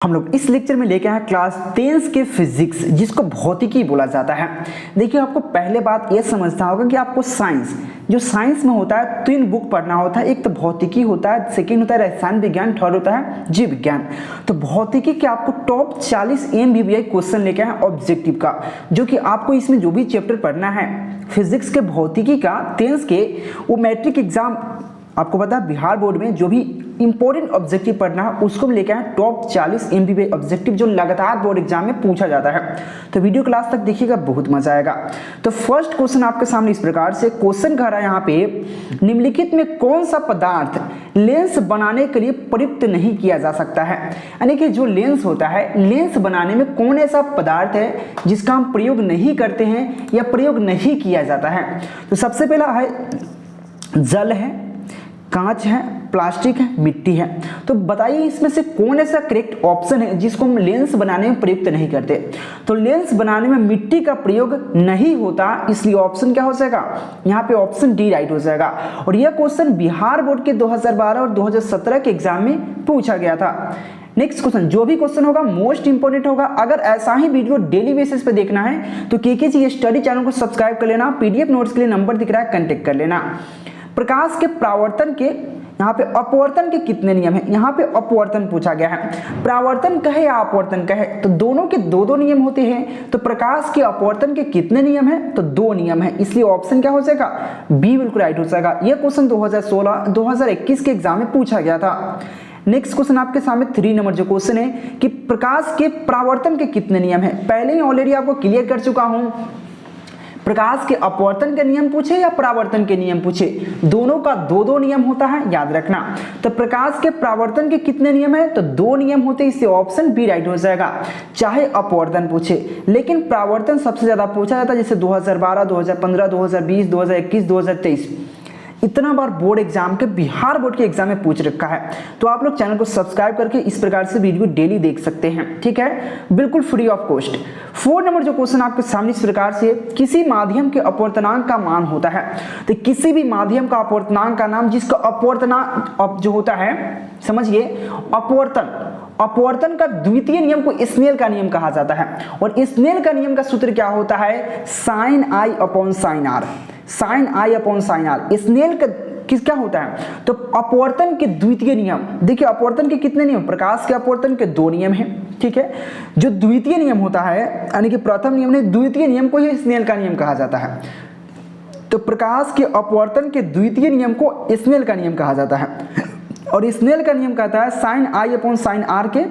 हम लोग इस लेक्चर में लेके आए क्लास 10 के फिजिक्स, जिसको भौतिकी बोला जाता है। देखिए, आपको पहले बात यह समझना होगा कि आपको साइंस, जो साइंस में होता है 3 बुक पढ़ना होता है। एक तो भौतिकी होता है, सेकंड होता है रसायन विज्ञान, थर्ड होता है जीव विज्ञान। तो भौतिकी के आपको टॉप 40 MBBI क्वेश्चन लेके आए ऑब्जेक्टिव का, जो कि आपको इसमें जो भी चैप्टर पढ़ना है फिजिक्स के भौतिकी का 10 के, वो मैट्रिक एग्जाम आपको पता है बिहार बोर्ड में जो भी इंपॉर्टेंट ऑब्जेक्टिव पढ़ना है उसको हम लेके आए टॉप 40 MBBI ऑब्जेक्टिव, जो लगातार बोर्ड एग्जाम में पूछा जाता है। तो वीडियो क्लास तक देखिएगा, बहुत मजा आएगा। तो फर्स्ट क्वेश्चन आपके सामने इस प्रकार से क्वेश्चन कह रहा है यहाँ पे, निम्नलिखित में कौन सा पदार्थ लेंस बनाने के लिए प्रयुक्त नहीं किया जा सकता है। यानी कि जो लेंस होता है, लेंस बनाने में कौन ऐसा पदार्थ है जिसका हम प्रयोग नहीं करते हैं या प्रयोग नहीं किया जाता है। तो सबसे पहला है जल है, कांच है, प्लास्टिक है, मिट्टी है। तो बताइए इसमें से कौन ऐसा करेक्ट ऑप्शन है जिसको हम लेंस बनाने में प्रयुक्त नहीं करते। तो लेंस बनाने में मिट्टी का प्रयोग नहीं होता, इसलिए ऑप्शन क्या हो जाएगा, यहाँ पे ऑप्शन डी राइट हो जाएगा। और यह क्वेश्चन बिहार बोर्ड के 2012 और 2017 के एग्जाम में पूछा गया था। नेक्स्ट क्वेश्चन, जो भी क्वेश्चन होगा मोस्ट इंपोर्टेंट होगा। अगर ऐसा ही वीडियो डेली बेसिस पे देखना है तो केकेजी स्टडी चैनल को सब्सक्राइब कर लेना। PDF नोट्स के लिए नंबर दिख रहा है, कांटेक्ट कर लेना। प्रकाश के परावर्तन के, यहाँ पे अपवर्तन के कितने नियम हैं। यहाँ पे अपवर्तन पूछा गया है, परावर्तन कहे या अपवर्तन कहे, तो दोनों के दो नियम होते हैं। तो प्रकाश के अपवर्तन के कितने नियम हैं, तो 2 नियम हैं, इसलिए ऑप्शन क्या हो जाएगा, बी बिल्कुल राइट हो जाएगा। यह क्वेश्चन 2016 2021 के एग्जाम में पूछा गया था। नेक्स्ट क्वेश्चन आपके सामने 3 नंबर जो क्वेश्चन है कि प्रकाश के परावर्तन के कितने नियम हैं। पहले ही ऑलरेडी आपको क्लियर कर चुका हूं, प्रकाश के अपवर्तन के नियम पूछे या परावर्तन के नियम पूछे, दोनों का 2 नियम होता है, याद रखना। तो प्रकाश के परावर्तन के कितने नियम है, तो 2 नियम होते हैं, इसलिए ऑप्शन बी राइट हो जाएगा। चाहे अपवर्तन पूछे, लेकिन परावर्तन सबसे ज्यादा पूछा जाता है, जैसे 2012, 2015, 2020, 2021, 2023 इतना बार बोर्ड एग्जाम के, बिहार बोर्ड के एग्जाम में पूछ रखा है। तो आप लोग चैनल को सब्सक्राइब करके इस प्रकार से वीडियो डेली देख सकते हैं, ठीक है, बिल्कुल फ्री ऑफ कॉस्ट। 4 नंबर जो क्वेश्चन आपके सामने इस प्रकार से, किसी माध्यम के अपवर्तनांक का मान होता है। तो किसी भी माध्यम का अपवर्तनांक का नाम, जिसका अपवर्तनांक जो होता है, समझिए अपवर्तन का द्वितीय नियम को स्नेल का नियम कहा जाता है। और स्नेल का नियम का सूत्र क्या होता है, sin I upon sin R, sin I upon sin R। Snell का क्या होता है, तो अपवर्तन के द्वितीय नियम। देखिए अपवर्तन के कितने नियम, प्रकाश के अपवर्तन के 2 नियम हैं, ठीक है। जो द्वितीय नियम होता है, यानी कि प्रथम नियम नहीं, द्वितीय नियम को ही स्नेल का नियम कहा जाता है। तो प्रकाश के अपवर्तन के द्वितीय नियम को स्नेल का नियम कहा जाता है। और स्नेल का नियम कहता है sin I upon sin R के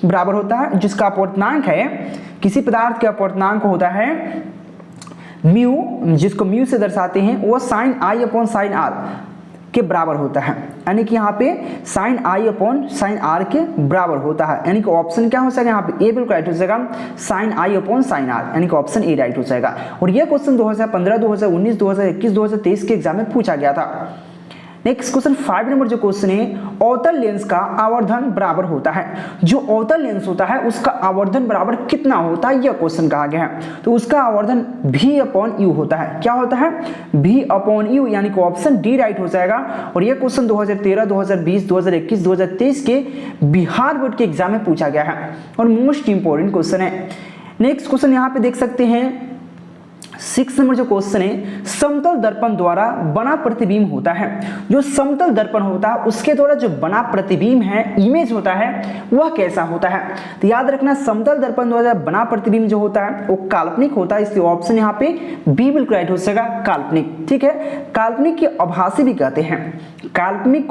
बराबर होता है, जिसका अपवर्तनांक है, किसी पदार्थ के अपवर्तनांक होता है म्यू, जिसको म्यू से दर्शाते हैं, वो sin I upon sin R के बराबर होता है। यानी कि यहाँ पे sin I upon sin R के बराबर होता है। यानी कि ऑप्शन क्या हो जाएगा, यहाँ पे ए बिल्कुल राइट हो जाएगा, sin I upon sin R, यानी कि ऑप्शन ए राइट हो जाएगा। और यह क्वेश्चन 2015, 2019, 2021, 2023 के एग्जाम में पूछा गया था। नेक्स्ट क्वेश्चन 5 नंबर जो क्वेश्चन है, अवतल लेंस का आवर्धन बराबर होता है। जो अवतल लेंस होता है उसका आवर्धन बराबर कितना होता है, यह क्वेश्चन कहा गया है। तो उसका आवर्धन v अपॉन यू होता है। क्या होता है, v अपॉन यू, यानी कि ऑप्शन डी राइट हो जाएगा। और यह क्वेश्चन 2013, 2020, 2021, 2023 के बिहार बोर्ड के एग्जाम में पूछा गया है और मोस्ट इंपोर्टेंट क्वेश्चन है। नेक्स्ट क्वेश्चन यहाँ पे देख सकते हैं, 6 नंबर जो क्वेश्चन है, समतल दर्पण द्वारा बना प्रतिबिंब होता है। जो समतल दर्पण होता है उसके द्वारा जो बना प्रतिबिंब है, इमेज होता है, वह कैसा होता है। तो याद रखना, समतल दर्पण द्वारा बना प्रतिबिंब जो होता है वो काल्पनिक होता है, इसलिए ऑप्शन यहाँ पे बी बिल्कुल राइट हो जाएगा, काल्पनिक, ठीक है। काल्पनिक की आभासी भी कहते हैं, काल्पनिक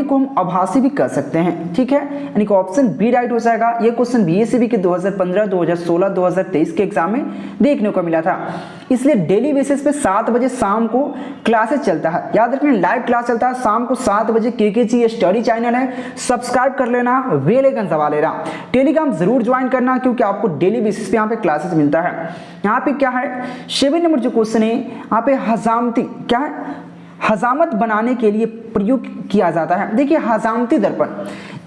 को हम आभासी भी कह सकते हैं, ठीक है, यानी कि ऑप्शन बी राइट हो जाएगा। ये क्वेश्चन BSc के 2015, 2016, 2023 के एग्जाम में देखने को मिला था। इसलिए डेली बेसिस पे 7 बजे शाम को क्लासेस चलता है, याद रखना लाइव क्लास चलता है शाम को 7 बजे। केकेजी स्टडी चैनल है, सब्सक्राइब कर लेना, बेल आइकन दबा लेना। टेलीग्राम जरूर ज्वाइन करना, क्योंकि आपको डेली बेसिस पे यहाँ पे क्लासेस मिलता है। यहाँ पे क्या है, 7 नंबर जो क्वेश्चन है, यहाँ पे हजामती क्या है, हजामत बनाने के लिए प्रयोग किया जाता है। देखिए हजामती दर्पण,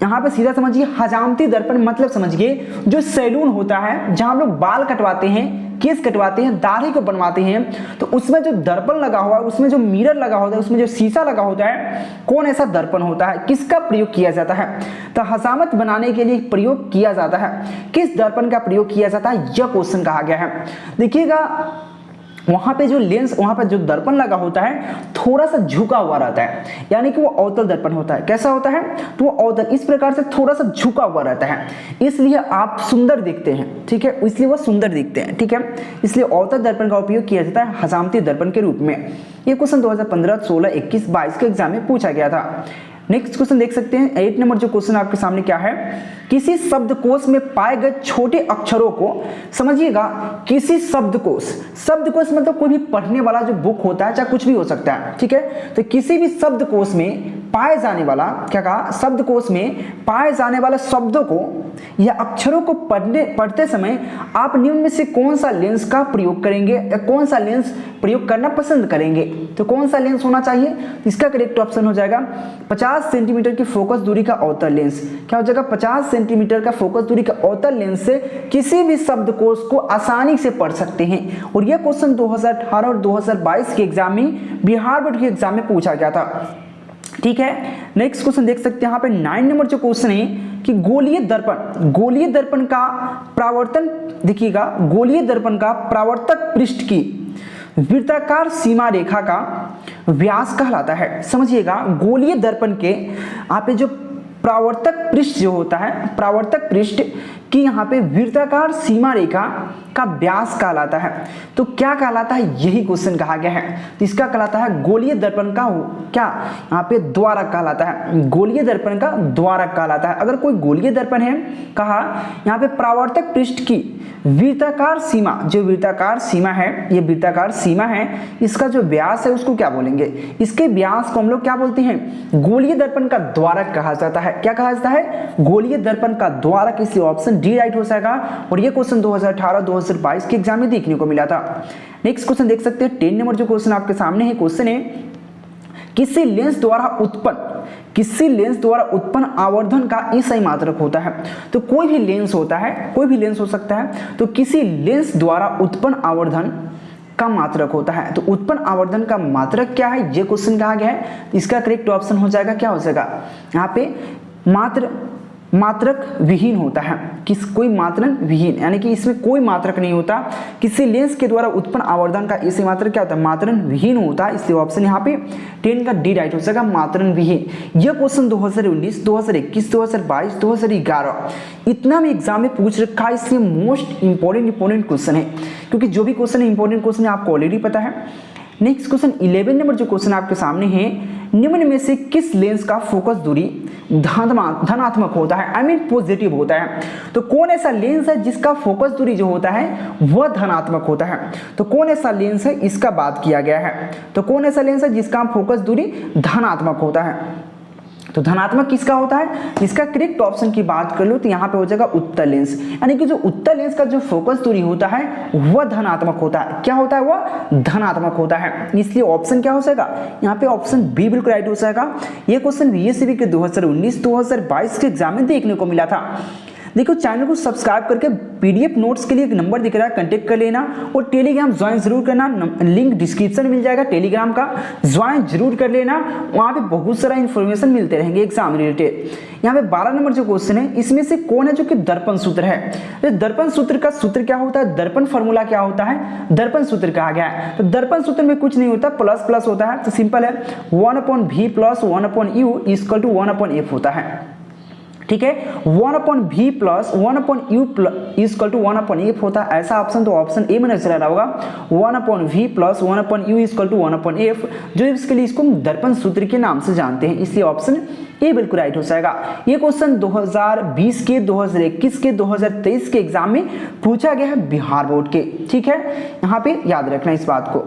यहाँ पे सीधा समझिए हजामती दर्पण मतलब समझिए जो सैलून होता है जहाँ हम लोग बाल कटवाते हैं, केस कटवाते हैं, दाढ़ी को बनवाते हैं, तो उसमें जो दर्पण लगा हुआ है, उसमें जो मिरर लगा होता है, उसमें जो शीशा लगा होता है, कौन ऐसा दर्पण होता है, किसका प्रयोग किया जाता है? तो हजामत बनाने के लिए प्रयोग किया जाता है, किस दर्पण का प्रयोग किया जाता है, यह क्वेश्चन कहा गया है। देखिएगा वहां पे जो लेंस, वहां पे जो दर्पण लगा होता है थोड़ा सा झुका हुआ रहता है, यानी कि वो अवतल दर्पण होता है। कैसा होता है? तो वो अवतल इस प्रकार से थोड़ा सा झुका हुआ रहता है, इसलिए आप सुंदर दिखते हैं, ठीक है, इसलिए वो सुंदर दिखते हैं, ठीक है, इसलिए अवतल दर्पण का उपयोग किया जाता है हजामती दर्पण के रूप में। ये क्वेश्चन 2015, 16, 21, 22 के एग्जाम में पूछा गया था। नेक्स्ट क्वेश्चन देख सकते हैं 8 नंबर जो क्वेश्चन आपके सामने क्या है, किसी शब्दकोश में पाए गए छोटे अक्षरों को, समझिएगा, किसी शब्दकोश मतलब कोई भी पढ़ने वाला जो बुक होता है, चाहे कुछ भी हो सकता है, ठीक है, तो किसी भी शब्दकोश में पाए जाने वाला, क्या कहा, शब्दकोश में पाए जाने वाले शब्दों को या अक्षरों को पढ़ते समय आप निम्न में से कौन सा लेंस का प्रयोग करेंगे या कौन सा लेंस प्रयोग करना पसंद करेंगे? तो कौन सा लेंस होना चाहिए? इसका करेक्ट ऑप्शन हो जाएगा 50 सेंटीमीटर की फोकस दूरी का अवतल लेंस। क्या हो जाएगा? 50 सेंटीमीटर का फोकस दूरी का अवतल लेंस से किसी भी शब्दकोश को आसानी से पढ़ सकते हैं। और यह क्वेश्चन 2018 और 2022 के एग्जाम में, बिहार बोर्ड के एग्जाम में पूछा गया था, ठीक है। नेक्स्ट क्वेश्चन देख सकते हैं यहाँ पे 9 नंबर जो क्वेश्चन है कि गोलीय दर्पण का प्रावर्तन, देखिएगा, गोलीय दर्पण का प्रावर्तक पृष्ठ की वृत्ताकार सीमा रेखा का व्यास कहलाता है। समझिएगा, गोलीय दर्पण के आप जो प्रावर्तक पृष्ठ जो होता है, प्रावर्तक पृष्ठ की यहाँ पे वृत्ताकार सीमा रेखा का व्यास कहलाता है। तो क्या कहलाता है? यही क्वेश्चन कहा गया है। तो इसका कहलाता है गोलीय दर्पण का क्या, यहाँ पे द्वारक कहलाता है, गोलीय दर्पण का द्वारक कहलाता है। अगर कोई गोलीय दर्पण है, कहा यहाँ पे प्रावर्तक पृष्ठ की वृत्ताकार सीमा, जो वृत्ताकार सीमा है, ये वृत्ताकार सीमा है, इसका जो व्यास है उसको क्या बोलेंगे? इसके व्यास को हम लोग क्या बोलते हैं? गोलीय दर्पण का द्वारक कहा जाता है। क्या कहा जाता है? गोलीय दर्पण का द्वारक। इसलिए ऑप्शन डी राइट हो जाएगा। और ये क्वेश्चन 2018-2022 के एग्जाम में देखने को मिला था। नेक्स्ट क्वेश्चन देख सकते हैं 10 नंबर जो क्वेश्चन आपके सामने है, क्वेश्चन है किसी लेंस द्वारा उत्पन्न आवर्धन का एसआई मात्रक होता है। तो कोई भी लेंस होता है, कोई भी लेंस हो सकता है, तो किसी लेंस द्वारा उत्पन्न आवर्धन का मात्रक होता है। तो उत्पन्न आवर्धन का मात्रक क्या है, ये क्वेश्चन कहा गया है। इसका करेक्ट ऑप्शन हो जाएगा, क्या हो जाएगा यहाँ पे, मात्रक विहीन होता है। कोई मात्रक विहीन, यानी कि इसमें कोई मात्रक नहीं होता। किसी लेंस के द्वारा उत्पन्न आवर्धन का ऐसे मात्रक क्या होता है? मात्रक विहीन होता है। इसलिए ऑप्शन यहाँ पे 10 का डी राइट हो जाएगा, मात्रक विहीन। यह क्वेश्चन 2019, 2021, 2022, 2011 इतना में एग्जाम में पूछ रखा है। इसलिए मोस्ट इंपॉर्टेंट क्वेश्चन है, क्योंकि जो भी क्वेश्चन इंपॉर्टेंट क्वेश्चन है आपको ऑलरेडी पता है। नेक्स्ट क्वेश्चन 11 नंबर जो क्वेश्चन आपके सामने है, निम्न में से किस लेंस का फोकस दूरी धनात्मक होता है, आई मीन पॉजिटिव होता है? तो कौन ऐसा लेंस है जिसका फोकस दूरी जो होता है वह धनात्मक होता है? तो कौन ऐसा लेंस है, इसका बात किया गया है। तो कौन ऐसा लेंस है जिसका फोकस दूरी धनात्मक होता है? तो धनात्मक किसका होता है? इसका करेक्ट ऑप्शन की बात कर लो तो यहाँ पे हो जाएगा उत्तल लेंस, यानी कि जो उत्तल लेंस का जो फोकस दूरी होता है वह धनात्मक होता है। क्या होता है? वह धनात्मक होता है। इसलिए ऑप्शन क्या हो जाएगा यहाँ पे? ऑप्शन बी बिल्कुल राइट हो जाएगा। ये क्वेश्चन बीएससी के 2019-2022 के एग्जाम में देखने को मिला था। देखो, चैनल को सब्सक्राइब करके पीडीएफ नोट्स के लिए एक नंबर दिख रहा है, कांटेक्ट कर लेना। और टेलीग्राम ज्वाइन जरूर करना, लिंक डिस्क्रिप्शन में मिल जाएगा टेलीग्राम का, ज्वाइन जरूर कर लेना। वहाँ पे बहुत सारा इन्फॉर्मेशन मिलते रहेंगे एग्जाम रिलेटेड। यहाँ पे 12 नंबर जो क्वेश्चन है, इसमें से कौन है जो कि दर्पण सूत्र है? तो दर्पण सूत्र का सूत्र क्या होता है? दर्पण फॉर्मूला क्या होता है? दर्पण सूत्र कहा गया है। तो दर्पण सूत्र में कुछ नहीं होता, प्लस प्लस होता है। तो सिंपल है, 1/v + 1/u = 1/f होता है। ठीक है, 1/v + 1/u = 1/f होता है। ऐसा ऑप्शन तो ऑप्शन ए में नजर आ रहा होगा, 1/v + 1/u = 1/f, जो इसके लिए इसको दर्पण सूत्र के नाम से जानते हैं। इसलिए ऑप्शन ए बिल्कुल राइट हो जाएगा। ये क्वेश्चन 2020 के, 2021 के, 2023 के एग्जाम में पूछा गया है बिहार बोर्ड के। ठीक है, यहाँ पे याद रखना इस बात को।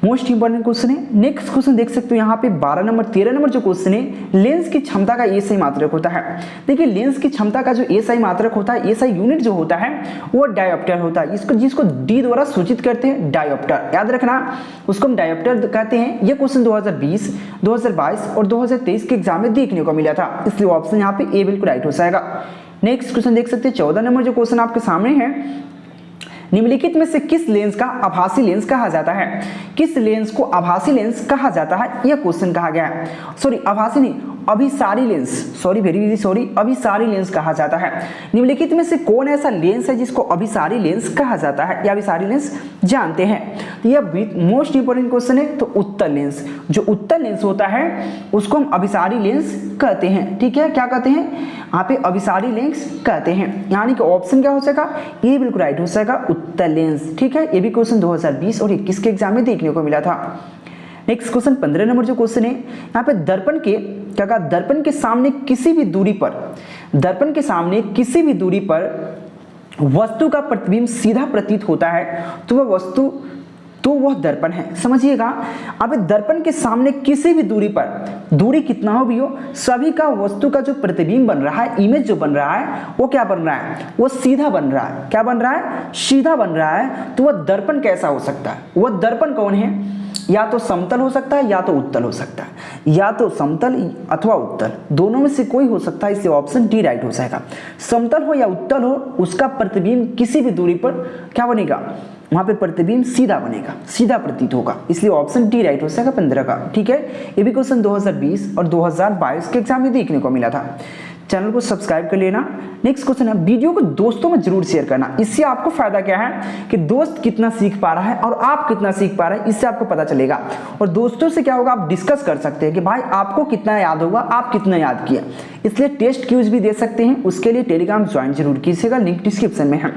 मोस्ट इंपॉर्टेंट क्वेश्चन है। नेक्स्ट क्वेश्चन देख सकते हो यहाँ पे 12 नंबर 13 नंबर जो क्वेश्चन है, लेंस की क्षमता का एसआई मात्रक होता है। देखिए लेंस की क्षमता का जो एसआई मात्रक होता है, एसआई यूनिट जो होता है वो डायोप्टर होता है। इसको जिसको डी द्वारा सूचित करते हैं डायोप्टर, याद रखना उसको हम डायोप्टर कहते हैं। ये क्वेश्चन 2020, 2022 और 2023 के एग्जाम में देखने को मिला था, इसलिए ऑप्शन यहाँ पे ए बिल्कुल राइट हो जाएगा। नेक्स्ट क्वेश्चन देख सकते हैं 14 नंबर जो क्वेश्चन आपके सामने है, निम्नलिखित में से किस लेंस का आभासी लेंस कहा जाता है? किस लेंस को आभासी लेंस कहा जाता है, यह क्वेश्चन कहा गया है। सॉरी आभासी नहीं, अभिसारी lens, sorry very very sorry, अभिसारी लेंस कहा जाता है। निम्नलिखित में से कौन ऐसा लेंस है जिसको अभिसारी लेंस कहा जाता है, या अभिसारी लेंस जानते हैं? तो यह मोस्ट इंपोर्टेंट क्वेश्चन है। तो उत्तल लेंस, जो उत्तल लेंस होता है उसको हम अभिसारी लेंस कहते हैं। ठीक है, क्या कहते हैं यहाँ पे? अभिसारी लेंस कहते हैं। यानी कि ऑप्शन क्या हो जाएगा? ये बिल्कुल राइट हो जाएगा, उत्तल लेंस। ठीक है, ये भी क्वेश्चन 2020 और 21 के एग्जाम में देखने को मिला था। नेक्स्ट क्वेश्चन 15 नंबर जो क्वेश्चन है, यहाँ पे दर्पण के क्या कहा, दर्पण के सामने किसी भी दूरी पर, दर्पण के सामने किसी भी दूरी पर वस्तु का प्रतिबिंब सीधा प्रतीत होता है तो वह वस्तु, तो वह दर्पण है। समझिएगा, अब दर्पण के सामने किसी भी दूरी पर, दूरी कितना हो भी हो, सभी का वस्तु का जो प्रतिबिंब बन रहा है, इमेज जो बन रहा है वो क्या बन रहा है? वो सीधा बन रहा है। क्या बन रहा है? सीधा बन रहा है। तो वह दर्पण कैसा हो सकता है? वह दर्पण कौन है? या तो समतल हो सकता है या तो उत्तल हो सकता है, या तो समतल अथवा उत्तल, दोनों में से कोई हो सकता है, इसलिए ऑप्शन डी राइट हो जाएगा। समतल हो या उत्तल हो, उसका प्रतिबिंब किसी भी दूरी पर क्या बनेगा? वहां पे प्रतिबिंब सीधा बनेगा, सीधा प्रतीत होगा, इसलिए ऑप्शन डी राइट हो जाएगा 15 का। ठीक है, ये भी क्वेश्चन 2020 और 2022 के एग्जाम में देखने को मिला था। चैनल को सब्सक्राइब कर लेना। नेक्स्ट क्वेश्चन है, वीडियो को दोस्तों में जरूर शेयर करना। इससे आपको फायदा क्या है कि दोस्त कितना सीख पा रहा है और आप कितना सीख पा रहे हैं, इससे आपको पता चलेगा। और दोस्तों से क्या होगा, आप डिस्कस कर सकते हैं कि भाई आपको कितना याद होगा, आप कितना याद किया। इसलिए टेस्ट क्यूज भी दे सकते हैं, उसके लिए टेलीग्राम ज्वाइन जरूर कीजिएगा, लिंक डिस्क्रिप्शन में है।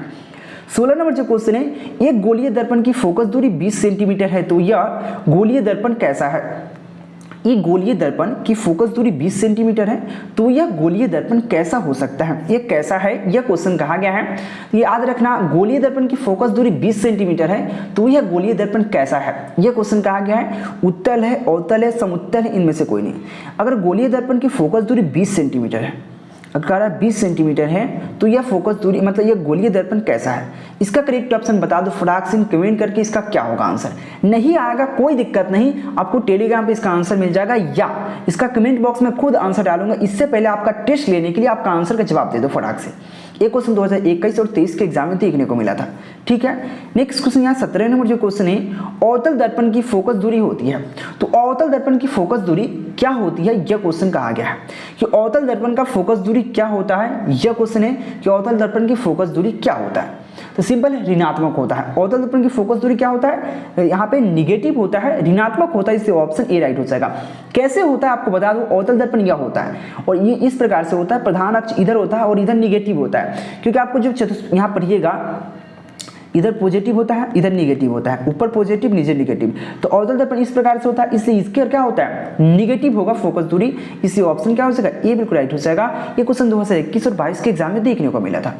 16 नंबर जो क्वेश्चन है, एक गोलीय दर्पण की फोकस दूरी 20 सेंटीमीटर है तो यह गोलीय दर्पण कैसा है? ये गोलीय दर्पण की फोकस दूरी 20 सेंटीमीटर है तो यह गोलीय दर्पण कैसा हो सकता है? ये कैसा है, यह क्वेश्चन कहा गया है। ये याद रखना, गोलीय दर्पण की फोकस दूरी 20 सेंटीमीटर है तो यह गोलीय दर्पण कैसा है, यह क्वेश्चन कहा गया है। उत्तल है, अवतल है, समुत्तल है, इनमें से कोई नहीं। अगर गोलीय दर्पण की फोकस दूरी 20 सेंटीमीटर है, अगर 20 सेंटीमीटर है तो यह फोकस दूरी मतलब यह गोलीय दर्पण कैसा है? इसका करेक्ट ऑप्शन बता दो फटाक से कमेंट करके, इसका क्या होगा आंसर। नहीं आएगा कोई दिक्कत नहीं, आपको टेलीग्राम पे इसका आंसर मिल जाएगा या इसका कमेंट बॉक्स में खुद आंसर डालूंगा। इससे पहले आपका टेस्ट लेने के लिए आपका आंसर का जवाब दे दो फटाक से। एक क्वेश्चन 2021 और 23 के एग्जाम में देखने को मिला था। ठीक है, नेक्स्ट क्वेश्चन यहाँ 17 नंबर जो क्वेश्चन है, अवतल दर्पण की फोकस दूरी होती है तो अवतल दर्पण की फोकस दूरी क्या होती है, यह क्वेश्चन कहा गया है कि अवतल दर्पण का फोकस दूरी क्या होता है। यह क्वेश्चन है कि अवतल दर्पण की फोकस दूरी क्या होता है, तो सिंपल है, ऋणात्मक होता है। अवतल दर्पण की फोकस दूरी क्या होता है? यहाँ पे निगेटिव होता है, ऋणात्मक होता है, इससे ऑप्शन ए राइट हो जाएगा। कैसे होता है आपको बता दूं, अवतल दर्पण यह होता है और ये इस प्रकार से होता है, प्रधान अक्ष इधर होता है और इधर निगेटिव होता है। क्योंकि आपको जब यहाँ पढ़िएगा, इधर पॉजिटिव होता है, इधर निगेटिव होता है, ऊपर पॉजिटिव नीचे निगेटिव, तो अवतल दर्पण इस प्रकार से होता है, इसलिए इसके क्या होता है? निगेटिव होगा फोकस दूरी, इसलिए ऑप्शन क्या हो जाएगा? ए बिल्कुल राइट हो जाएगा। ये क्वेश्चन 2021 और 22 के एग्जाम में देखने को मिला था।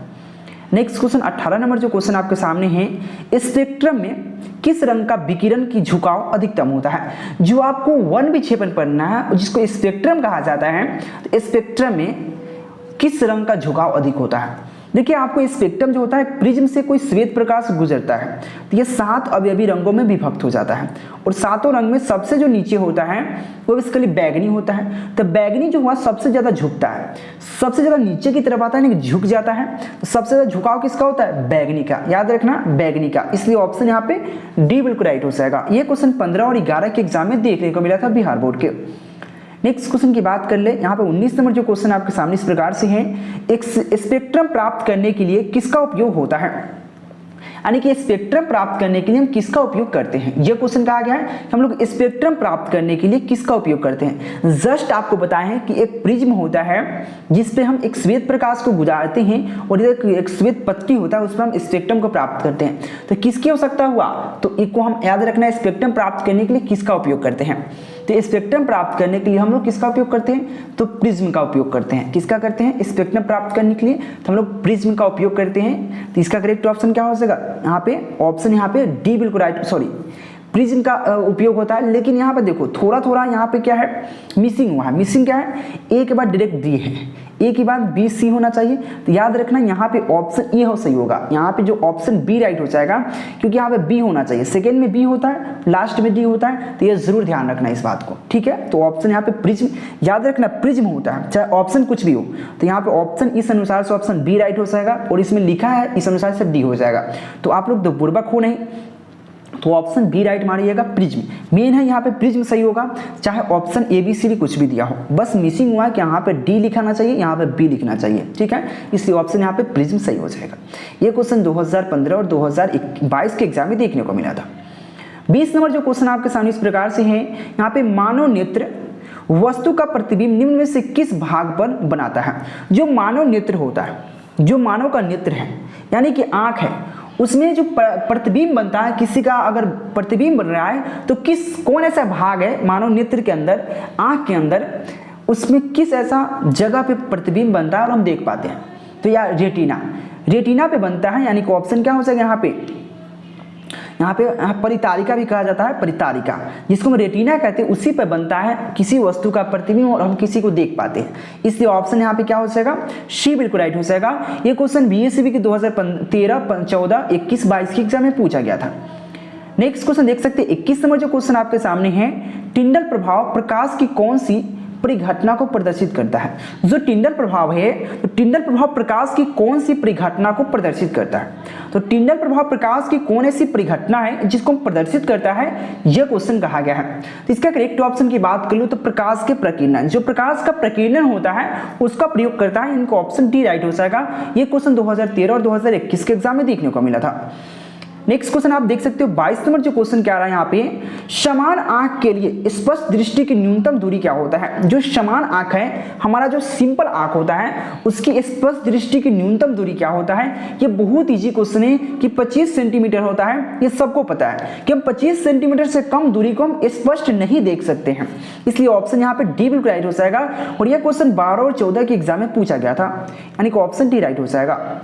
नेक्स्ट क्वेश्चन 18 नंबर जो क्वेश्चन आपके सामने है, स्पेक्ट्रम में किस रंग का विकिरण की झुकाव अधिकतम होता है? जो आपको वन विक्षेपण पढ़ना है जिसको स्पेक्ट्रम कहा जाता है, तो स्पेक्ट्रम में किस रंग का झुकाव अधिक होता है? देखिए आपको स्पेक्ट्रम जो होता है, प्रिज्म से कोई श्वेत प्रकाश गुजरता है तो ये 7 अवयवी रंगों में विभक्त हो जाता है और सातों रंग में सबसे जो नीचे होता है वो बेसिकली बैगनी होता है। तो बैगनी जो हुआ सबसे ज्यादा झुकता है, सबसे ज्यादा नीचे की तरफ आता है, यानी झुक जाता है। तो सबसे ज्यादा झुकाव किसका होता है? बैगनी का, याद रखना बैगनी का, इसलिए ऑप्शन यहाँ पे डी बिल्कुल राइट हो जाएगा। ये क्वेश्चन 15 और 11 के एग्जाम में देखने को मिला था बिहार बोर्ड के। नेक्स्ट क्वेश्चन की बात कर ले, यहाँ पे 19 नंबर जो क्वेश्चन आपके सामने इस प्रकार से है, एक स्पेक्ट्रम प्राप्त करने के लिए किसका उपयोग होता है? यानी कि स्पेक्ट्रम प्राप्त करने के लिए हम किसका उपयोग करते हैं? यह क्वेश्चन कहा गया है कि हम लोग स्पेक्ट्रम प्राप्त करने के लिए किसका उपयोग करते हैं। जस्ट आपको बताएं कि एक प्रिज्म होता है जिसपे हम एक श्वेत प्रकाश को गुजारते हैं और इधर एक श्वेत पट्टी होता है, उस पर हम स्पेक्ट्रम को प्राप्त करते हैं। तो किसकी आवश्यकता हुआ? तो इसको हम याद रखना, स्पेक्ट्रम प्राप्त करने के लिए किसका उपयोग करते हैं? तो स्पेक्ट्रम प्राप्त करने के लिए हम लोग किसका उपयोग करते हैं? तो प्रिज्म का उपयोग करते हैं। किसका करते हैं? स्पेक्ट्रम प्राप्त करने के लिए तो हम लोग प्रिज्म का उपयोग करते हैं। तो इसका करेक्ट ऑप्शन क्या हो जाएगा? यहाँ पे ऑप्शन यहाँ पे डी बिल्कुल राइट, सॉरी प्रिज्म का उपयोग होता है। लेकिन यहाँ पे देखो थोड़ा थोड़ा यहाँ पे क्या है, मिसिंग हुआ है। मिसिंग क्या है, ए के बाद डायरेक्ट डी है, ए के बाद बी सी होना चाहिए। तो याद रखना यहाँ पे ऑप्शन ए हो सही होगा, यहाँ पे जो ऑप्शन बी राइट हो जाएगा, क्योंकि यहाँ पे बी होना चाहिए, सेकेंड में बी होता है, लास्ट में डी होता है। तो ये जरूर ध्यान रखना इस बात को, ठीक है। तो ऑप्शन यहाँ पे प्रिज्म, याद रखना प्रिज्म होता है, चाहे ऑप्शन कुछ भी हो। तो यहाँ पे ऑप्शन इस अनुसार से ऑप्शन बी राइट हो जाएगा, और इसमें लिखा है इस अनुसार से डी हो जाएगा। तो आप लोग तो बुर्बक हो नहीं, तो ऑप्शन बी राइट मारिएगा, प्रिज्म मेन है, यहाँ पे प्रिज्म सही होगा, चाहे option A B C D कुछ भी दिया हो। बस मिसिंग हुआ है कि यहाँ पे डी लिखाना चाहिए, यहाँ पे बी लिखना चाहिए, ठीक है। इसलिए ऑप्शन यहाँ पे प्रिज्म सही हो जाएगा। ये क्वेश्चन 2015 और 2022 के एग्जाम में देखने को मिला था। 20 नंबर जो क्वेश्चन आपके सामने इस प्रकार से है, यहाँ पे मानव नेत्र वस्तु का प्रतिबिंब निम्न में से किस भाग पर बनाता है। जो मानव नेत्र होता है, जो मानव का नेत्र है यानी कि आंख है, उसमें जो प्रतिबिंब बनता है, किसी का अगर प्रतिबिंब बन रहा है तो कौन ऐसा भाग है मानव नेत्र के अंदर, आंख के अंदर, उसमें किस ऐसा जगह पे प्रतिबिंब बनता है और हम देख पाते हैं। तो यार रेटिना पे बनता है, यानी कि ऑप्शन क्या हो जाएगा यहाँ पे परितारिका भी कहा जाता है, परितारिका जिसको हम रेटिना कहते हैं, उसी पर बनता है किसी वस्तु का प्रतिबिंब और हम किसी को देख पाते हैं। इसलिए ऑप्शन यहाँ पे क्या हो जाएगा, सी बिल्कुल राइट हो जाएगा। ये क्वेश्चन बीएससीबी के 2013, 14, 21, 22 के एग्जाम में पूछा गया था। नेक्स्ट क्वेश्चन देख सकते हैं 21 नंबर जो क्वेश्चन आपके सामने है, टिंडल प्रभाव प्रकाश की कौन सी परिघटना को प्रदर्शित करता है। जो टिंडल प्रभाव है, तो टिंडल प्रभाव प्रकाश की कौन सी परिघटना को प्रदर्शित करता है। तो टिंडल प्रभाव प्रकाश की कौन ऐसी परिघटना है जिसको प्रदर्शित करता है, यह क्वेश्चन कहा गया है। तो इसका करेक्ट ऑप्शन की बात कर लो तो प्रकाश के प्रकीर्णन, जो प्रकाश का प्रकीर्णन होता है उसका प्रयोग करता है। इनको ऑप्शन डी राइट हो जाएगा। यह क्वेश्चन 2013 और 2021 के एग्जाम में देखने को मिला था। नेक्स्ट क्वेश्चन आप देख सकते हो 22 नंबर जो क्वेश्चन क्या आ रहा है यहाँ पे, समान आंख के लिए स्पष्ट दृष्टि की न्यूनतम दूरी क्या होता है। जो समान आंख है, हमारा जो सिंपल आंख होता है, उसकी स्पष्ट दृष्टि की न्यूनतम दूरी क्या होता है। ये बहुत इजी क्वेश्चन है कि 25 सेंटीमीटर होता है। ये सबको पता है कि हम 25 सेंटीमीटर से कम दूरी को हम स्पष्ट नहीं देख सकते हैं। इसलिए ऑप्शन यहाँ पे डी बिल्कुल राइट हो जाएगा। और यह क्वेश्चन 12 और 14 के एग्जाम में पूछा गया था, यानी कि ऑप्शन डी राइट हो जाएगा।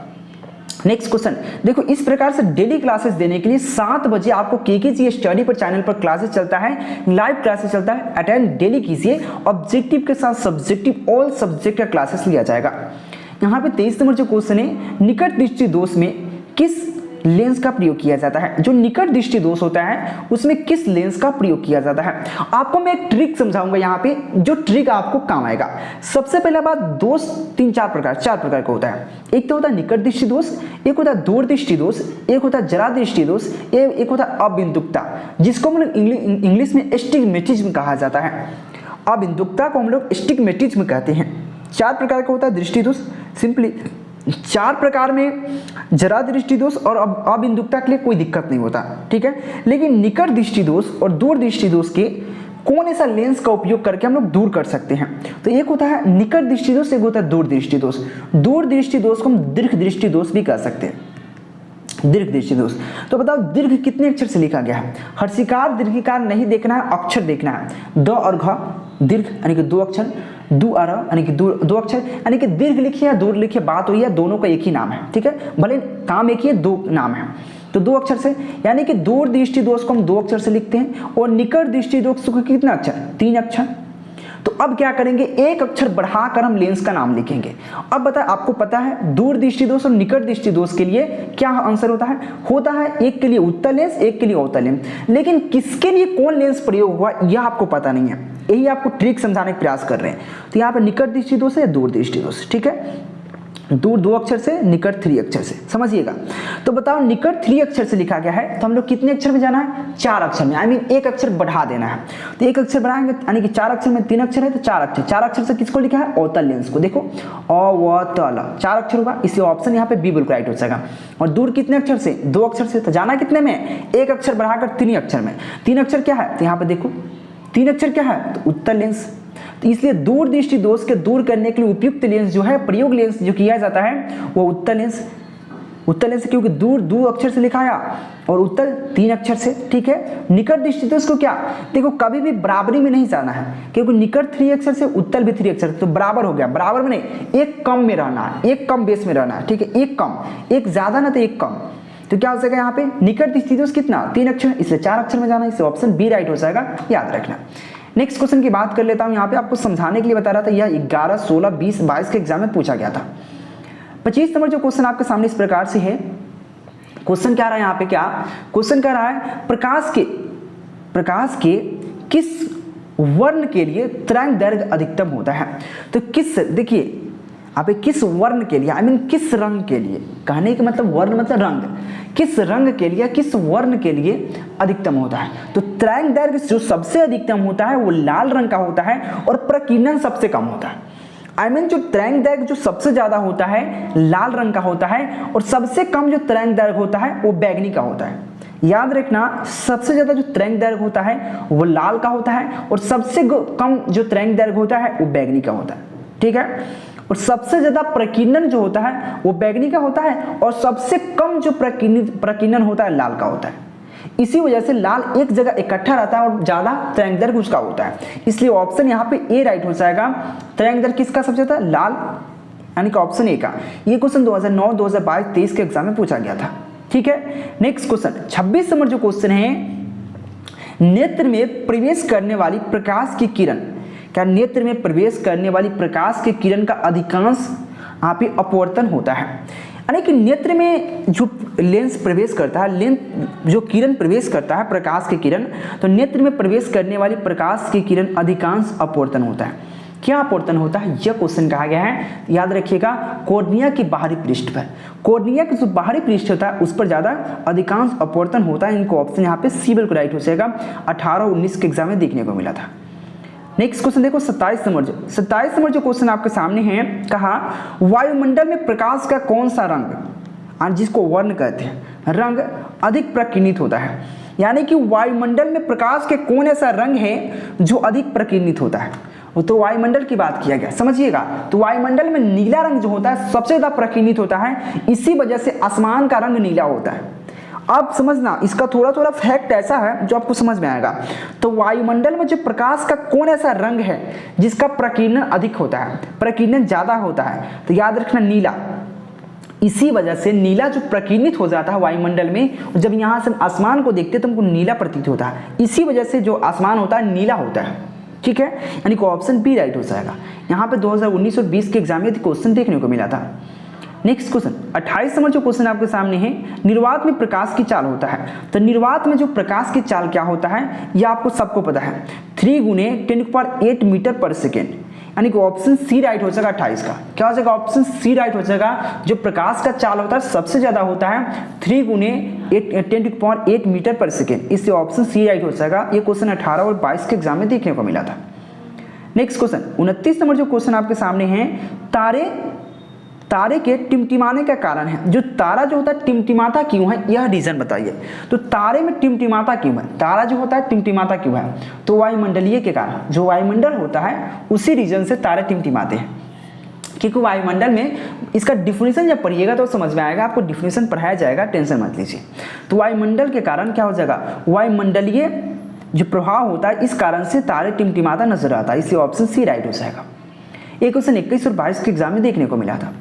नेक्स्ट क्वेश्चन देखो, इस प्रकार से डेली क्लासेस देने के लिए 7 बजे आपको केकेजी स्टडी पर चैनल पर क्लासेस चलता है, लाइव क्लासेस चलता है, अटेंड डेली कीजिए। ऑब्जेक्टिव के साथ सब्जेक्टिव, ऑल सब्जेक्ट का क्लासेस लिया जाएगा। यहाँ पे 23 नंबर जो क्वेश्चन है, निकट दृष्टि दोष में किस लेंस का प्रयोग किया जाता है। जो निकट दृष्टि दोष होता है उसमें किस लेंस का प्रयोग किया जाता है। आपको मैं एक ट्रिक समझाऊंगा यहाँ पे, जो ट्रिक आपको काम आएगा। सबसे पहला बात, दोष 4 प्रकार का होता है। एक तो होता है निकट दृष्टि दोष, एक होता है दूर दृष्टि दोष, एक होता है जरा दृष्टि दोष, एक होता है अबिंदुकता, जिसको हम लोग इंग्लिश में एस्टिग्मेटिज्म कहा जाता है। अबिंदुकता को हम लोग एस्टिग्मेटिज्म कहते हैं। 4 प्रकार का होता है दृष्टि दोष। सिंपली 4 प्रकार में जरा दृष्टि दोष और अबिंदुकता के लिए कोई दिक्कत नहीं होता, ठीक है। लेकिन निकट दृष्टि दोष और दूर दृष्टि दोष के कौन ऐसा लेंस का उपयोग करके हम लोग दूर कर सकते हैं। तो एक होता है निकट दृष्टि दोष, एक होता है दूर दृष्टि दोष। दूर दृष्टि दोष को हम दीर्घ दृष्टि दोष भी कह सकते हैं। दीर्घ दृष्टि दोष, तो बताओ दीर्घ कितने अक्षर से लिखा गया है। हर्षिकार दीर्घिकार नहीं देखना है, अक्षर देखना है। द और घ दीर्घ यानी कि 2 अक्षर, दू और यानी कि 2 अक्षर, यानी कि दीर्घ लिखिए या दूर लिखिए, बात हुई है, दोनों का एक ही नाम है, ठीक है। भले काम एक ही है, 2 नाम है, तो 2 अक्षर से, यानी कि दूर दृष्टि दोष को हम 2 अक्षर से लिखते हैं। और निकट दृष्टि दोष को कितना अक्षर, 3 अक्षर। तो अब क्या करेंगे, एक अक्षर बढ़ाकर हम लेंस का नाम लिखेंगे। अब बताए, आपको पता है दूर दृष्टि दोष और निकट दृष्टि दोष के लिए क्या आंसर होता है एक के लिए उत्तल लेंस, एक के लिए अवतल लेंस। लेकिन किसके लिए कौन लेंस प्रयोग हुआ यह आपको पता नहीं है, यही आपको ट्रिक समझाने का प्रयास कर रहे हैं। तो यहाँ पे निकट दृष्टि दोष है या दूर दृष्टि दोष, ठीक है। दूर 2 अक्षर से, निकट 3 अक्षर से, समझिएगा। तो बताओ निकट 3 अक्षर से लिखा गया है, तो हम लोग कितने अक्षर में जाना है, 4 अक्षर में। आई मीन एक अक्षर बढ़ा देना है। तो एक अक्षर बढ़ाएंगे, यानी कि 4 अक्षर में 3 अक्षर है तो 4 अक्षर। 4 अक्षर से किसको लिखा है, अवतल लेंस को। देखो अवतल 4 अक्षर होगा, इसलिए ऑप्शन यहाँ पे बी बिल्कुल राइट हो जाएगा। और दूर कितने अक्षर से, 2 अक्षर से, तो जाना कितने में, एक अक्षर बढ़ाकर 3 अक्षर में। 3 अक्षर क्या है, तो यहाँ पे देखो 3 अक्षर क्या है, तो उत्तल लेंस। तो इसलिए दूर दृष्टि दोष के दूर करने के लिए उपयुक्त लेंस जो है, प्रयोग लेंस जो किया जाता है वो उत्तल लेंस। उत्तल लेंस क्योंकि दूर 2 अक्षर से लिखाया और उत्तल 3 अक्षर से, ठीक है। निकट दृष्टि दोष को क्या, देखो कभी भी बराबरी में नहीं जाना है, क्योंकि निकट 3 अक्षर से, उत्तल भी 3 अक्षर, तो बराबर हो गया। बराबर में नहीं, एक कम में रहना है, एक कम बेस में रहना है, ठीक है। एक कम, एक ज्यादा ना तो एक कम। तो क्या हो जाएगा यहाँ पे निकट स्थिति कितना 3 अक्षर, इसलिए 4 अक्षर में जाना, इससे ऑप्शन बी राइट हो जाएगा, याद रखना। नेक्स्ट क्वेश्चन की बात कर लेता हूँ, यहाँ पे आपको समझाने के लिए बता रहा था, यह 11, 16, 20, 22 के एग्जाम में पूछा गया था। 25 नंबर जो क्वेश्चन आपके सामने इस प्रकार से है, क्वेश्चन क्या रहा है यहाँ पे, क्या क्वेश्चन क्या रहा है, प्रकाश के किस वर्ण के लिए तरंग दैर्घ्य अधिकतम होता है। तो किस, देखिए यहाँ पे किस वर्ण के लिए, आई मीन किस रंग के लिए, कहने का मतलब वर्ण मतलब रंग, किस रंग के लिए, किस वर्ण के लिए अधिकतम होता है। तो तरंग दैर्घ्य जो सबसे अधिकतम होता है वो लाल रंग का होता है और प्रकीर्णन सबसे कम होता है। आई मीन जो तरंग दैर्घ्य जो सबसे ज्यादा होता है लाल रंग का होता है और सबसे कम जो तरंग दैर्घ्य होता है वो बैंगनी का होता है। याद रखना, सबसे ज्यादा जो तरंग दैर्घ्य होता है वो लाल का होता है और सबसे कम जो तरंग दैर्घ्य होता है वो बैंगनी का होता है, ठीक है। और सबसे ज्यादा प्रकीर्णन जो होता है वो बैंगनी का होता है और सबसे कम जो प्रकीर्णन होता है लाल का होता है। इसी वजह से लाल एक जगह इकट्ठा रहता है और ज्यादा तरंग दैर्घ्य उसका होता है, इसलिए ऑप्शन यहाँ पे ए राइट हो जाएगा। तरंग दैर्घ्य किसका सबसे ज्यादा, लाल, यानी कि ऑप्शन ए का। ये क्वेश्चन 2009, 2022, 23 के एग्जाम में पूछा गया था, ठीक है। नेक्स्ट क्वेश्चन 26 नंबर जो क्वेश्चन है, नेत्र में प्रवेश करने वाली प्रकाश की किरण, क्या नेत्र में प्रवेश करने वाली प्रकाश की किरण का अधिकांश यहाँ पे अपवर्तन होता है। यानी कि नेत्र में जो लेंस प्रवेश करता है, लेंस जो किरण प्रवेश करता है प्रकाश की किरण, तो नेत्र में प्रवेश करने वाली प्रकाश की किरण अधिकांश अपवर्तन होता है। क्या अपवर्तन होता है, यह क्वेश्चन कहा गया है, याद रखिएगा। कॉर्निया के बाहरी पृष्ठ पर, कॉर्निया के जो बाहरी पृष्ठ होता है उस पर ज्यादा अधिकांश अपवर्तन होता है। इनको ऑप्शन यहाँ पे सी बिल्कुल राइट हो जाएगा, 18-19 के एग्जाम में देखने को मिला था। नेक्स्ट क्वेश्चन देखो 27 नंबर जो क्वेश्चन आपके सामने है, कहा वायुमंडल में प्रकाश का कौन सा रंग, जिसको वर्ण कहते हैं, रंग अधिक प्रकीर्णित होता है। यानी कि वायुमंडल में प्रकाश के कौन ऐसा रंग है जो अधिक प्रकीर्णित होता है, वो तो वायुमंडल की बात किया गया, समझिएगा। तो वायुमंडल में नीला रंग जो होता है सबसे ज्यादा प्रकीर्णित होता है, इसी वजह से आसमान का रंग नीला होता है। अब समझना, इसका थोड़ा थोड़ा फैक्ट ऐसा है जो आपको समझ में आएगा। तो वायुमंडल में जो प्रकाश का कौन ऐसा रंग है जिसका प्रकीर्णन अधिक होता है, प्रकीर्णन ज्यादा होता है, तो याद रखना नीला। इसी वजह से नीला जो प्रकीर्णित हो जाता है वायुमंडल में, जब यहाँ से आसमान को देखते तो हमको नीला प्रतीत होता है, इसी वजह से जो आसमान होता है नीला होता है, ठीक है। यानी कि ऑप्शन बी राइट हो जाएगा। यहाँ पे 2019 और 20 के एग्जाम में क्वेश्चन देखने को मिला था। नेक्स्ट क्वेश्चन 28 नंबर जो क्वेश्चन आपके सामने है, निर्वात में प्रकाश की चाल होता है। तो निर्वात में जो प्रकाश की चाल क्या होता है, यह आपको सबको पता है, 3 × 10⁸ मीटर पर सेकेंड। यानी कि ऑप्शन सी राइट हो जाएगा 28 का। क्या हो जाएगा, ऑप्शन सी राइट हो जाएगा। जो प्रकाश का चाल होता है सबसे ज्यादा होता है 3 × 10⁸ मीटर पर सेकेंड, इससे ऑप्शन सी राइट हो जाएगा। ये क्वेश्चन 18 और 22 के एग्जाम में देखने को मिला था। नेक्स्ट क्वेश्चन 29 नंबर जो क्वेश्चन आपके सामने है, तारे के टिमटिमाने का कारण है। जो तारा जो होता है टिमटिमाता क्यों है, यह रीजन बताइए। तो तारे में टिमटिमाता क्यों है, तारा जो होता है टिमटिमाता क्यों है, तो वायुमंडलीय के कारण, जो वायुमंडल होता है उसी रीजन से तारे टिमटिमाते हैं। क्योंकि वायुमंडल में इसका डिफिनेशन जब पढ़िएगा तो समझ में आएगा, आपको डिफिनेशन पढ़ाया जाएगा, टेंशन मत लीजिए। तो वायुमंडल के कारण क्या हो जाएगा, वायुमंडलीय जो प्रभाव होता है इस कारण से तारे टिमटिमाता नजर आता है, इसलिए ऑप्शन सी राइट हो जाएगा। एक क्वेश्चन 21 और 22 के एग्जाम में देखने को मिला था।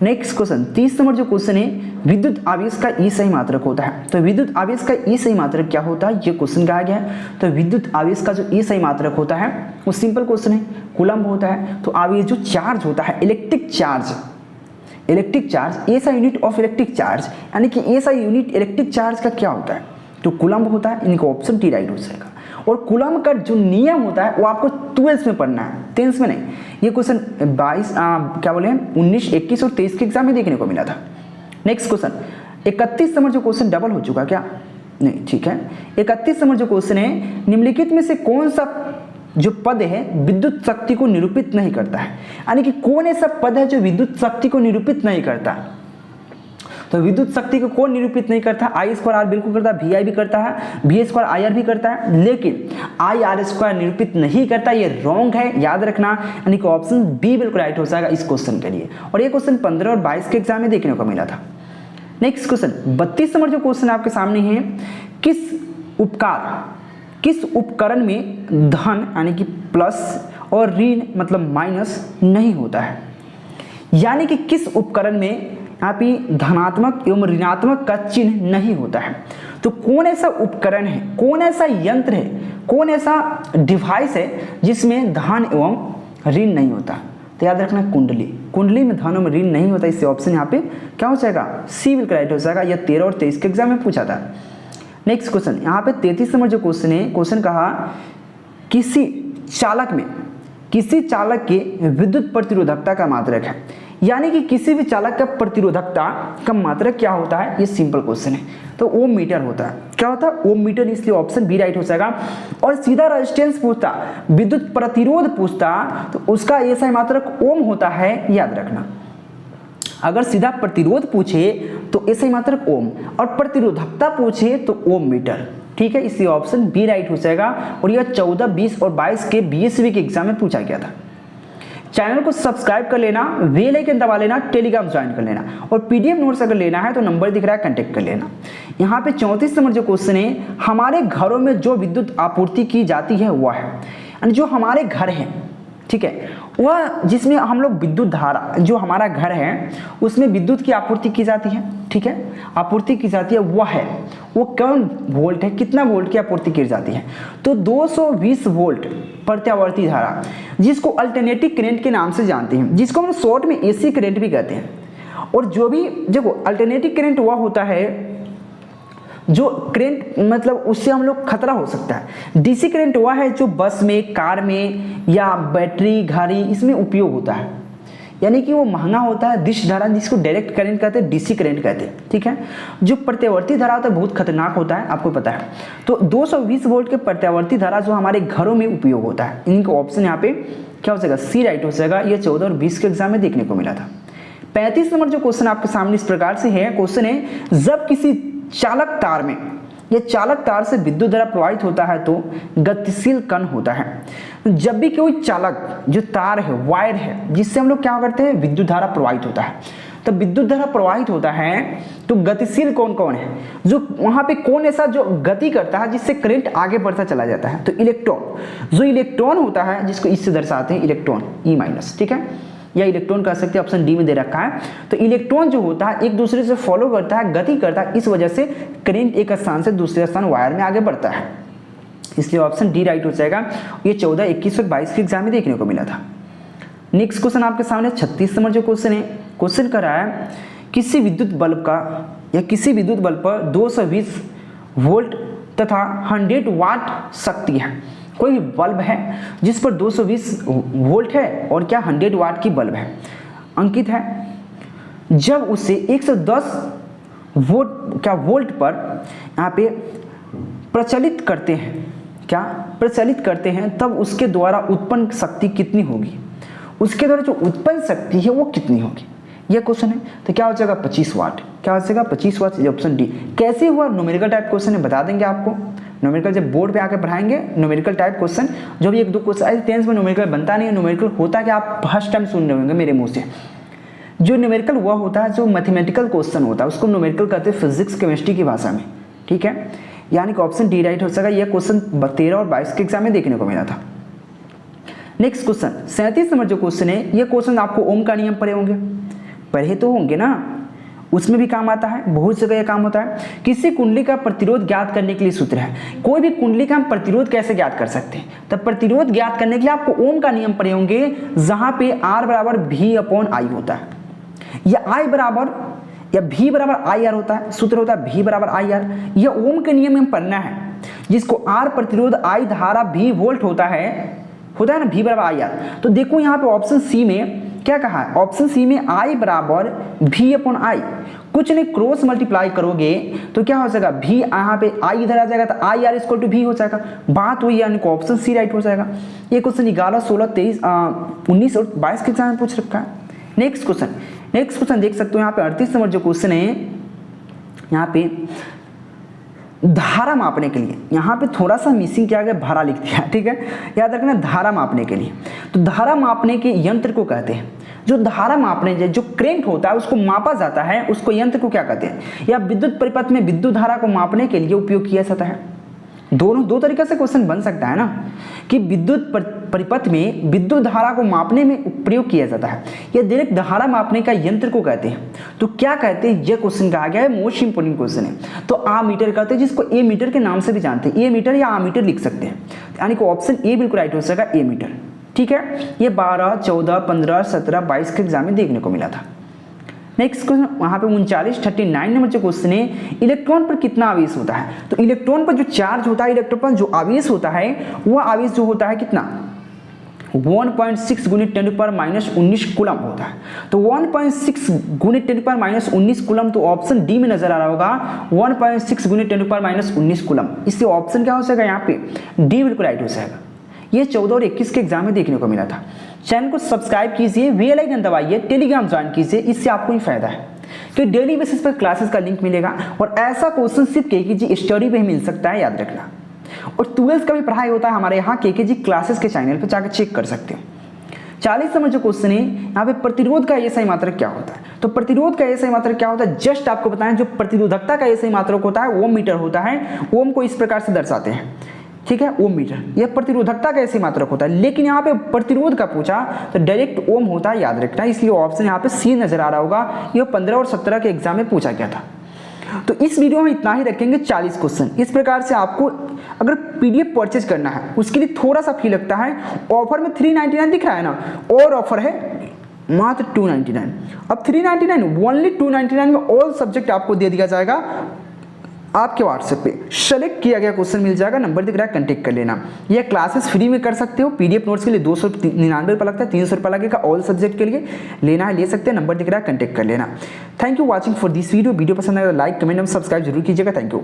नेक्स्ट क्वेश्चन 30 नंबर जो क्वेश्चन है, विद्युत आवेश का ई सही मात्रक होता है। तो विद्युत आवेश का ई सही मात्रक क्या होता है, ये क्वेश्चन कहा गया है। तो विद्युत आवेश का जो ई सही मात्रक होता है वो सिंपल क्वेश्चन है, कूलम्ब होता है। तो आवेश जो चार्ज होता है, इलेक्ट्रिक चार्ज ऐसा यूनिट ऑफ इलेक्ट्रिक चार्ज, यानी कि ऐसा यूनिट इलेक्ट्रिक चार्ज का क्या होता है, तो कूलम्ब होता है। इनका ऑप्शन टी राइट हो जाएगा। और कूलम्ब का जो नियम होता है वो आपको 12th में पढ़ना है, 10th में नहीं। ये क्वेश्चन 19, 21 और 23 के एग्जाम में देखने को मिला था। नेक्स्ट क्वेश्चन 31 नंबर जो क्वेश्चन डबल हो चुका क्या, नहीं ठीक है। 31 नंबर जो क्वेश्चन है, निम्नलिखित में से कौन सा जो पद है विद्युत शक्ति को निरूपित नहीं करता है। यानी कि कौन ऐसा पद है जो विद्युत शक्ति को निरूपित नहीं करता। तो विद्युत शक्ति को कौन निरूपित नहीं करता, I² बिल्कुल करता है, VI भी करता है, VA² IR भी करता है, लेकिन IR² निरूपित नहीं करता, ये रॉन्ग है, याद रखना। यानी कि ऑप्शन बी बिल्कुल राइट हो जाएगा इस क्वेश्चन के लिए। और ये क्वेश्चन 15 और 22 के एग्जाम में देखने को मिला था। नेक्स्ट क्वेश्चन 32 नंबर जो क्वेश्चन आपके सामने है, किस उपकरण में धन यानी कि प्लस और ऋण मतलब माइनस नहीं होता है। यानी कि किस उपकरण में यहाँ पे धनात्मक एवं ऋणात्मक का चिन्ह नहीं होता है। तो कौन ऐसा उपकरण है, कौन ऐसा यंत्र है, कौन ऐसा डिवाइस है जिसमें धन एवं ऋण नहीं होता? तो याद रखना कुंडली, कुंडली में धन एवं ऋण नहीं होता। इससे ऑप्शन यहाँ पे क्या हो जाएगा? सी बिल्कुल राइट हो जाएगा। यह 13 और 23 के एग्जाम में पूछा था। नेक्स्ट क्वेश्चन, यहाँ पे 33 नंबर जो क्वेश्चन है, क्वेश्चन कहा किसी चालक के विद्युत प्रतिरोधकता का मात्रक है, यानी कि किसी भी चालक का प्रतिरोधकता का मात्रक क्या होता है? ये सिंपल क्वेश्चन है। तो ओम मीटर होता है। क्या होता है? ओम मीटर, इसलिए ऑप्शन बी राइट हो जाएगा। और सीधा रेजिस्टेंस पूछता, विद्युत प्रतिरोध पूछता, तो उसका ऐसा मात्रक ओम होता है, याद रखना। अगर सीधा प्रतिरोध पूछे तो ऐसे मात्रक ओम, और प्रतिरोधकता पूछे तो ओम मीटर। ठीक है, इसलिए ऑप्शन बी राइट हो जाएगा। और यह 14, 20 और 22 के बीएसवी के एग्जाम में पूछा गया था। चैनल को सब्सक्राइब कर लेना, बेल आइकन दबा लेना, टेलीग्राम ज्वाइन कर लेना, और पीडीएफ नोट्स अगर लेना है तो नंबर दिख रहा है, कांटेक्ट कर लेना। यहाँ पे 34 नंबर जो क्वेश्चन है, हमारे घरों में जो विद्युत आपूर्ति की जाती है वह है, यानी जो हमारे घर हैं, ठीक है, वह जिसमें हम लोग विद्युत धारा, जो हमारा घर है उसमें विद्युत की आपूर्ति की जाती है, ठीक है, आपूर्ति की जाती है, वह है वो कौन वोल्ट है, कितना वोल्ट की आपूर्ति की जाती है? तो 220 वोल्ट प्रत्यावर्ती धारा, जिसको अल्टरनेटिव करंट के नाम से जानते हैं, जिसको हम शॉर्ट में एसी करंट भी कहते हैं। और जो भी देखो अल्टरनेटिव करंट वह होता है जो करंट मतलब उससे हम लोग खतरा हो सकता है। डीसी करंट वह है जो बस में, कार में या बैटरी, घड़ी, इसमें उपयोग होता है, यानी कि वो महंगा होता है। डिश धारा जिसको डायरेक्ट करंट कहते हैं, डीसी करंट कहते हैं, ठीक है। जो प्रत्यावर्ती धारा होता है बहुत खतरनाक होता है, आपको पता है। तो 220 वोल्ट के प्रत्यावर्ती धारा जो हमारे घरों में उपयोग होता है, इनका ऑप्शन यहाँ पे क्या हो जाएगा? सी राइट हो जाएगा। ये 14 और 20 के एग्जाम में देखने को मिला था। 35 नंबर जो क्वेश्चन आपके सामने इस प्रकार से है, क्वेश्चन है जब किसी चालक तार में या चालक तार से विद्युत धारा प्रवाहित होता है तो गतिशील कण होता है। जब भी कोई चालक जो तार है, वायर है, जिससे हम लोग क्या करते हैं? विद्युत धारा प्रवाहित होता है। तो विद्युत धारा प्रवाहित होता है तो गतिशील कौन कौन है? जो वहां पे कौन ऐसा जो गति करता है जिससे करंट आगे बढ़ता चला जाता है? तो इलेक्ट्रॉन। जो इलेक्ट्रॉन होता है जिसको इससे दर्शाते हैं इलेक्ट्रॉन, ई माइनस, ठीक है, या इलेक्ट्रॉन कह सकते हैं, ऑप्शन डी में दे रखा है। तो इलेक्ट्रॉन जो होता है एक दूसरे से फॉलो करता है, गति करता है, इस वजह से करंट एक स्थान से दूसरे स्थान वायर में आगे बढ़ता है, इसलिए ऑप्शन डी राइट हो जाएगा। ये 14, 21 और 22 के एग्जाम में देखने को मिला था। नेक्स्ट क्वेश्चन आपके सामने 36 नंबर जो क्वेश्चन है, क्वेश्चन कर रहा है किसी विद्युत बल्ब का या किसी विद्युत बल्ब पर 220 वोल्ट तथा 100 वाट शक्ति है। कोई बल्ब है जिस पर 220 वोल्ट है और क्या 100 वाट की बल्ब है, अंकित है। जब उसे 110 वोल्ट पर यहाँ पे प्रचलित करते हैं, क्या प्रचलित करते हैं, तब उसके द्वारा उत्पन्न शक्ति कितनी होगी? उसके द्वारा जो उत्पन्न शक्ति है वो कितनी होगी, ये क्वेश्चन है। तो क्या हो जाएगा? 25 वाट। क्या हो जाएगा? 25 वाट, ऑप्शन डी। कैसे हुआ? न्यूमेरिकल टाइप क्वेश्चन है, बता देंगे आपको। न्यूमेरिकल जब बोर्ड पे आके पढ़ाएंगे, न्यूमेरिकल टाइप क्वेश्चन, जो भी 1-2 क्वेश्चन ऐसे टेंस में न्यूमेरिकल बनता नहीं है। न्यूमेरिकल होता है कि आप फर्स्ट टाइम सुन रहे होंगे मेरे मुंह से। जो न्यूमेरिकल हुआ होता है, जो मैथमेटिकल क्वेश्चन होता है, उसको न्यूमेरिकल कहते हैं फिजिक्स केमिस्ट्री की भाषा में, ठीक है। यानी कि ऑप्शन डी राइट हो जाएगा। यह क्वेश्चन 13 और 22 के एग्जाम में देखने को मिला था। नेक्स्ट क्वेश्चन 37 नंबर जो क्वेश्चन है, ये क्वेश्चन आपको ओम का नियम पढ़े होंगे, पढ़े तो होंगे ना, उसमें भी काम आता है, बहुत जगह यह काम होता है। किसी कुंडली का प्रतिरोध ज्ञात करने के लिए सूत्र है। कोई भी कुंडली का हम प्रतिरोध कैसे ज्ञात कर सकते हैं? तब प्रतिरोध ज्ञात करने के लिए आपको ओम का नियम पढ़े होंगे, जहां पे R बराबर V/I होता है, या I बराबर या V बराबर IR होता है, सूत्र होता है V बराबर IR। यह ओम के नियम में पढ़ना है, जिसको R प्रतिरोध, I धारा, V वोल्ट होता है ना, V बराबर IR। तो देखो यहाँ पे ऑप्शन सी में क्या कहा है? ऑप्शन सी में I बराबर V/I, कुछ नहीं क्रॉस मल्टीप्लाई करोगे तो क्या हो जाएगा? V यहाँ पे I इधर आ जाएगा तो IR इक्वल टू V हो जाएगा। बात वही, यानी कि ऑप्शन सी राइट हो जाएगा। ये क्वेश्चन 11, 16, 23, 19 और 22 के एग्जाम में पूछ रखा है। नेक्स्ट क्वेश्चन देख सकते हो यहाँ पे 38 नंबर जो क्वेश्चन है, यहाँ पे धारा मापने के लिए, यहाँ पे थोड़ा सा मिसिंग किया गया, भारा लिख दिया, ठीक है, याद रखना। धारा मापने के लिए, तो धारा मापने के यंत्र को कहते हैं, जो धारा मापने जो करंट होता है उसको मापा जाता है, उसको यंत्र को क्या कहते हैं? या विद्युत परिपथ में विद्युत धारा को मापने के लिए उपयोग किया जाता है। दो तरीके से क्वेश्चन बन सकता है ना, कि विद्युत परिपथ में विद्युत धारा को मापने में प्रयोग किया जाता है या डायरेक्ट धारा मापने का यंत्र को कहते हैं। तो क्या कहते हैं, यह क्वेश्चन कहा गया है, मोस्ट इंपोर्टेंट क्वेश्चन है। तो आमीटर कहते हैं, जिसको ए मीटर के नाम से भी जानते हैं, ए मीटर या आमीटर लिख सकते हैं, यानी कि ऑप्शन ए बिल्कुल राइट हो सकेगा, ए मीटर। ठीक है, ये 12, 14, 15, 17, 22 के एग्जाम में देखने को मिला था। नेक्स्ट क्वेश्चन वहाँ पे 39 नंबर जो क्वेश्चन है, इलेक्ट्रॉन पर कितना आवेश होता है। तो इलेक्ट्रॉन पर जो चार्ज होता है, इलेक्ट्रॉन पर जो आवेश होता है, वह आवेश जो होता है कितना, 1.6 गुणित 10⁻⁻19 कूलम होता है। तो 1.6 गुणित 10⁻⁻19 कूलम, तो ऑप्शन डी में नजर आ रहा होगा 1.6 गुणित 10⁻⁻19 कूलम। इससे ऑप्शन क्या हो जाएगा यहाँ पे, डी बिल्कुल राइट हो जाएगा। ये 14 और 21 के एग्जाम में देखने को मिला था। चैनल को सब्सक्राइब कीजिए, बेल आइकन दबाइए, टेलीग्राम ज्वाइन कीजिए, इससे आपको ही फायदा है कि डेली बेसिस पर क्लासेस का लिंक मिलेगा और ऐसा क्वेश्चन सिर्फ केकेजी स्टडी पे ही मिल सकता है, याद रखना। और 12th का भी पढ़ाई होता है हमारे यहाँ केकेजी क्लासेस के चैनल पर, जाकर चेक कर सकते हो। 40 नंबर जो क्वेश्चन है, यहाँ पे प्रतिरोध का एसआई मात्रक क्या होता है। तो प्रतिरोध का एसआई मात्रक क्या होता है, जस्ट आपको बताएं, जो प्रतिरोधकता का एसआई मात्रक होता है ओम मीटर होता है। ओम को इस प्रकार से दर्शाते हैं, ठीक है, ओम मीटर। यह प्रतिरोधकता का ऐसे मात्रक होता है, लेकिन यहाँ पे प्रतिरोध का पूछा तो डायरेक्ट ओम होता है, याद रखना। इसलिए ऑप्शन यहाँ पे सी नजर आ रहा होगा। यह 15 और 17 के एग्जाम में पूछा गया था। तो इस वीडियो में इतना ही रखेंगे, 40 क्वेश्चन। इस प्रकार से आपको अगर पीडीएफ परचेज करना है, उसके लिए थोड़ा सा फी लगता है। ऑफर में 399 दिख रहा है ना, और ऑफर है मात्र 299। अब 399 ओनली 299 में ऑल सब्जेक्ट आपको दे दिया जाएगा आपके व्हाट्सएप पे। सेलेक्ट किया गया क्वेश्चन मिल जाएगा, नंबर दिख रहा है, कंटेक्ट कर लेना। यह क्लासेस फ्री में कर सकते हो। पीडीएफ नोट्स के लिए 299 रुपये लगता है, 300 रुपये लगेगा। ऑल सब्जेक्ट के लिए लेना है ले सकते हैं, नंबर दिख रहा है, कंटेक्ट कर लेना। Thank you watching for this video. Video पसंद आएगा तो लाइक, कमेंट और सब्सक्राइब जरूर कीजिएगा। Thank you.